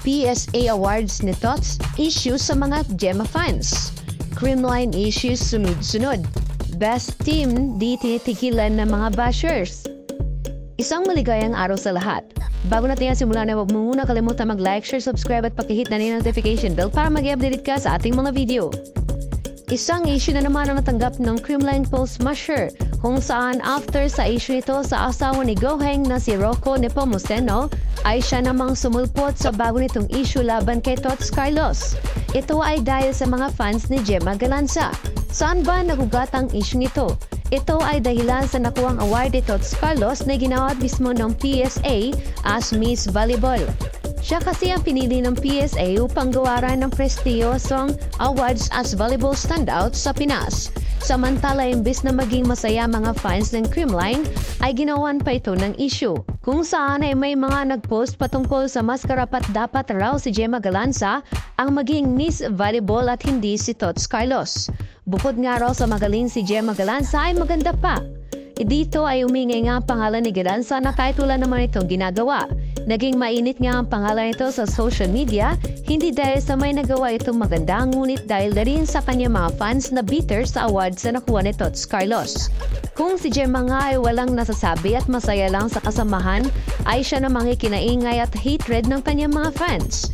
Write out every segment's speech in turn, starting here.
PSA Awards ni Tots, issue sa mga Gemma fans. Creamline issues sunod-sunod. Best team di tinitigilan ng mga bashers. Isang maligayang araw sa lahat. Bago natin yan simulan na huwag mo muna kalimutan mag-like, share, subscribe at pakihit na notification bell para mag-update ka sa ating mga video. Isang issue na naman ang natanggap ng Creamline Post Smasher kung saan after sa issue nito sa asawa ni Goheng na si Rocco Nepomuceno ay siya namang sumulpot sa bago nitong issue laban kay Tots Carlos. Ito ay dahil sa mga fans ni Gemma Galanza. Saan ba nagugat ang issue nito? Ito ay dahilan sa nakuwang award ni Tots Carlos na ginawa mismo ng PSA as Miss Volleyball. Siya kasi ang pinili ng PSA upang gawaran ng prestiyosong awards as volleyball standout sa Pinas. Samantala, imbis na maging masaya mga fans ng Creamline, ay ginawan pa ito ng issue. Kung saan ay may mga nagpost patungkol sa mas karapat dapat raw si Gemma Galanza ang maging Miss Volleyball at hindi si Tots Carlos. Bukod nga raw sa magaling si Gemma Galanza ay maganda pa. Dito ay umingay nga ang pangalan ni Galanza na kahit wala naman itong ginagawa. Naging mainit nga ang pangalan nito sa social media, hindi dahil sa may nagawa itong maganda, ngunit dahil na rin sa kanya mga fans na bitter sa awards na nakuha ni Tots Carlos. Kung si Gemma nga ay walang nasasabi at masaya lang sa kasamahan, ay siya namang ikinaingay at hatred ng kanyang mga fans.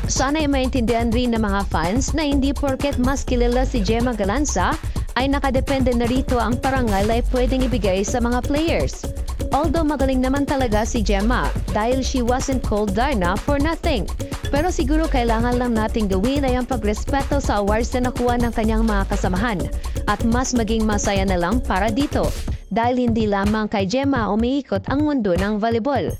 Sana ay maintindihan rin ng mga fans na hindi porket mas kilala si Gemma Galanza, ay nakadepende na rito ang parangal ay pwedeng ibigay sa mga players. Although magaling naman talaga si Gemma dahil she wasn't called Darna for nothing. Pero siguro kailangan lang natin gawin ay ang pagrespeto sa awards na nakuha ng kanyang mga kasamahan at mas maging masaya na lang para dito dahil hindi lamang kay Gemma umiikot ang mundo ng volleyball.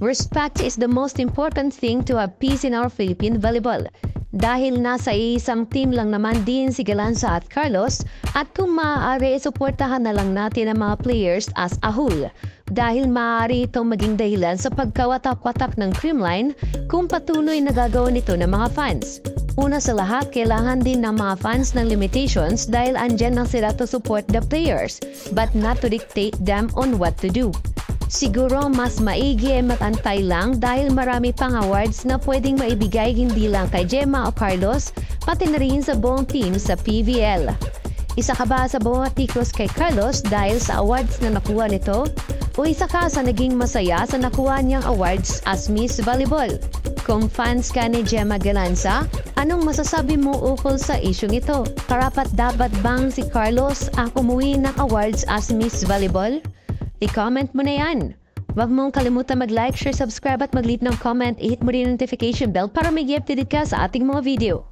Respect is the most important thing to have peace in our Philippine volleyball. Dahil nasa isang team lang naman din si Galanza at Carlos at kung maaari suportahan na lang natin ang mga players as a whole. Dahil maaari itong maging dahilan sa pagkawatak-watak ng Creamline kung patuloy na gagawin ito ng mga fans. Una sa lahat, kailangan din ng mga fans ng limitations dahil andyan lang sila to support the players but not to dictate them on what to do. Siguro mas maigi ay matantay lang dahil marami pang awards na pwedeng maibigay hindi lang kay Gemma o Carlos, pati na rin sa buong team sa PVL. Isa ka ba sa buong atikos kay Carlos dahil sa awards na nakuha nito? O isa ka sa naging masaya sa nakuha niyang awards as Miss Volleyball? Kung fans ka ni Gemma Galanza, anong masasabi mo ukol sa isyong ito? Karapat dapat bang si Carlos ang umuwi ng awards as Miss Volleyball? I-comment mo na yan. Huwag mong kalimutan mag-like, share, subscribe at mag-leave ng comment. I-hit mo rin ang notification bell para may i-update ka sa ating mga video.